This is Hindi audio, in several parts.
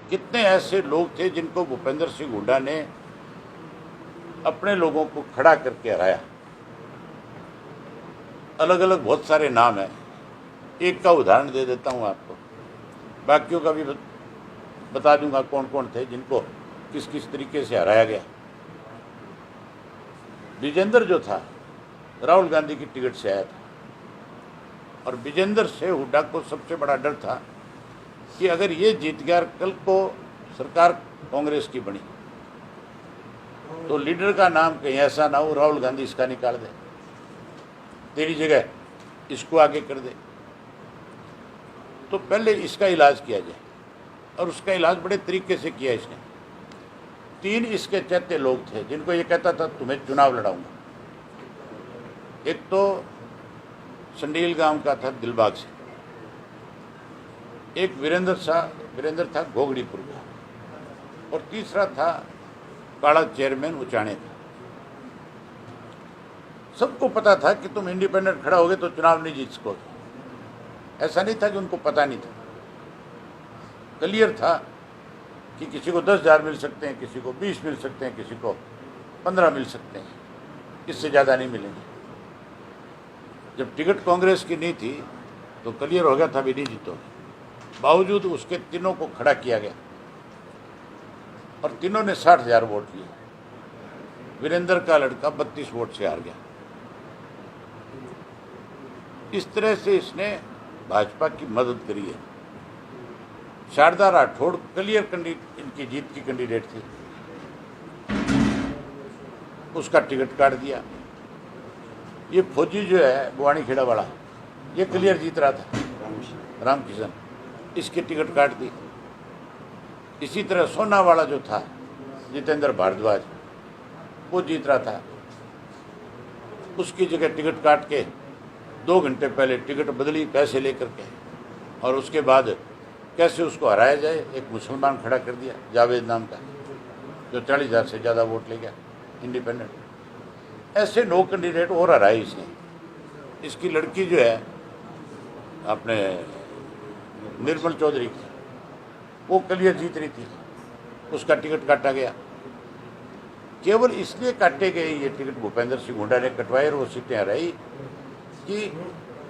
कितने ऐसे लोग थे जिनको भूपेंद्र सिंह हुड्डा ने अपने लोगों को खड़ा करके हराया। अलग अलग बहुत सारे नाम हैं, एक का उदाहरण दे देता हूं आपको, बाकियों का भी बता दूंगा कौन कौन थे जिनको किस किस तरीके से हराया गया। विजेंद्र जो था राहुल गांधी की टिकट से आया था, और विजेंद्र से हुड्डा को सबसे बड़ा डर था कि अगर ये जीत गया, कल को सरकार कांग्रेस की बनी तो लीडर का नाम कहीं ऐसा ना हो राहुल गांधी इसका निकाल दे, तेरी जगह इसको आगे कर दे। तो पहले इसका इलाज किया जाए, और उसका इलाज बड़े तरीके से किया इसने। 3 इसके चैत्य लोग थे जिनको ये कहता था तुम्हें चुनाव लड़ाऊंगा। एक तो संडील गांव का था दिलबाग से, एक वीरेंद्र था घोगड़ीपुर का, और तीसरा था काड़ा चेयरमैन उचाणे का। सबको पता था कि तुम इंडिपेंडेंट खड़ा होगे तो चुनाव नहीं जीत सकोगे। ऐसा नहीं था कि उनको पता नहीं था, क्लियर था कि किसी को 10,000 मिल सकते हैं, किसी को 20 मिल सकते हैं, किसी को 15 मिल सकते हैं, इससे ज़्यादा नहीं मिलेंगे। जब टिकट कांग्रेस की नहीं थी तो क्लियर हो गया था भी नहीं जीतोगे। बावजूद उसके तीनों को खड़ा किया गया और तीनों ने 60,000 वोट लिए। वीरेंद्र का लड़का 32 वोट से हार गया। इस तरह से इसने भाजपा की मदद करी है। शारदा राठौड़ क्लियर इनकी जीत की कैंडिडेट थी, उसका टिकट काट दिया। ये फौजी जो है बुआनी खेड़ा वाला, ये क्लियर जीत रहा था, रामकिशन, इसकी टिकट काट दी। इसी तरह सोना वाला जो था जितेंद्र भारद्वाज, वो जीत रहा था, उसकी जगह टिकट काट के 2 घंटे पहले टिकट बदली पैसे लेकर के, और उसके बाद कैसे उसको हराया जाए एक मुसलमान खड़ा कर दिया जावेद नाम का, जो 40,000 से ज़्यादा वोट ले गया इंडिपेंडेंट। ऐसे 9 कैंडिडेट और हराए इसने। इसकी लड़की जो है अपने निर्मल चौधरी की, वो क्लियर जीत रही थी, उसका टिकट काटा गया। केवल इसलिए काटे गए ये टिकट भूपेंद्र सिंह हुड्डा ने कटवाए और वो सीटें हराई कि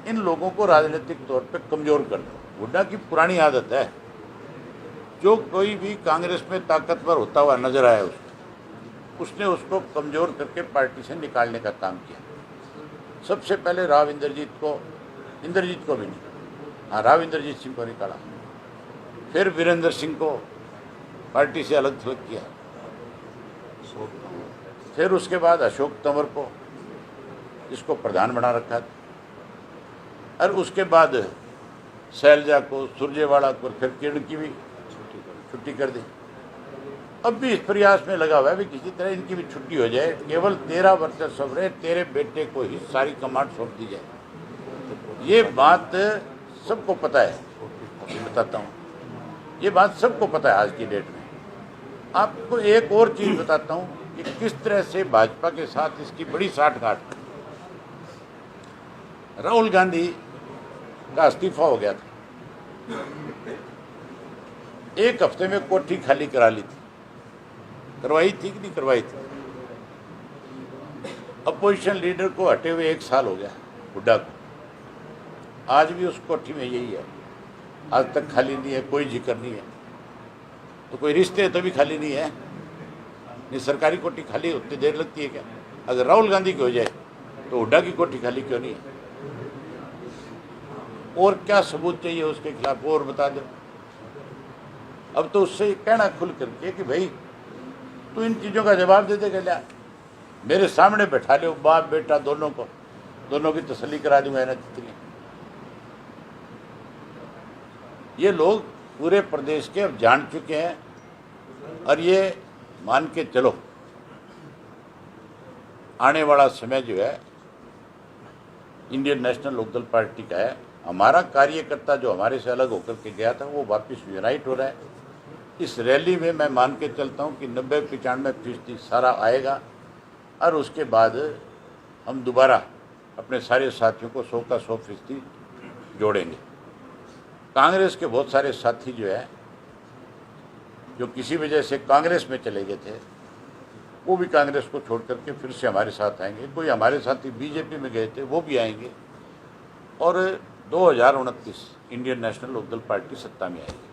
इन लोगों को राजनीतिक तौर पे कमज़ोर कर दो। हुड्डा की पुरानी आदत है, जो कोई भी कांग्रेस में ताकतवर होता हुआ नजर आया उसने उसको कमज़ोर करके पार्टी से निकालने का काम किया। सबसे पहले राव इंद्रजीत को भी नहीं, हाँ राव इंद्रजीत सिंह को निकाला, फिर वीरेंद्र सिंह को पार्टी से अलग थलग किया, फिर उसके बाद अशोक तंवर को, जिसको प्रधान बना रखा था, और उसके बाद शैलजा को, सुरजेवाला को, फिर किरण की भी छुट्टी कर दी। अब भी इस प्रयास में लगा हुआ है भी किसी तरह इनकी भी छुट्टी हो जाए, केवल 13 वर्चस्व रहे, तेरे बेटे को ही सारी कमांड सौंप दी जाए। ये बात सबको पता है, बताता हूँ, ये बात सबको पता है आज की डेट में। आपको एक और चीज़ बताता हूँ कि किस तरह से भाजपा के साथ इसकी बड़ी साठगांठ। राहुल गांधी का इस्तीफा हो गया था, 1 हफ्ते में कोठी खाली करा ली थी, करवाई थी कि नहीं करवाई थी। अपोजिशन लीडर को हटे हुए 1 साल हो गया हुड्डा को, आज भी उस कोठी में यही है, आज तक खाली नहीं है, कोई जिक्र नहीं है। तो कोई रिश्ते है तभी खाली नहीं है, नहीं सरकारी कोठी खाली उतनी देर लगती है क्या? अगर राहुल गांधी की हो जाए तो हुड्डा की कोठी खाली क्यों नहीं है? और क्या सबूत चाहिए उसके खिलाफ, और बता दो। अब तो उससे कहना खुल करके कि भाई तू इन चीज़ों का जवाब दे देगा क्या? मेरे सामने बैठा लो बाप बेटा दोनों को, दोनों की तसल्ली करा दूंगा ना जितनी। ये लोग पूरे प्रदेश के अब जान चुके हैं, और ये मान के चलो आने वाला समय जो है इंडियन नेशनल लोकदल पार्टी का है। हमारा कार्यकर्ता जो हमारे से अलग होकर के गया था वो वापस यूनाइट हो रहा है। इस रैली में मैं मान के चलता हूँ कि 90-95% सारा आएगा, और उसके बाद हम दोबारा अपने सारे साथियों को 100 का 100% जोड़ेंगे। कांग्रेस के बहुत सारे साथी जो है जो किसी वजह से कांग्रेस में चले गए थे, वो भी कांग्रेस को छोड़ करके फिर से हमारे साथ आएंगे। कोई हमारे साथी बीजेपी में गए थे, वो भी आएंगे और 2029 इंडियन नेशनल लोकदल पार्टी सत्ता में आएगी।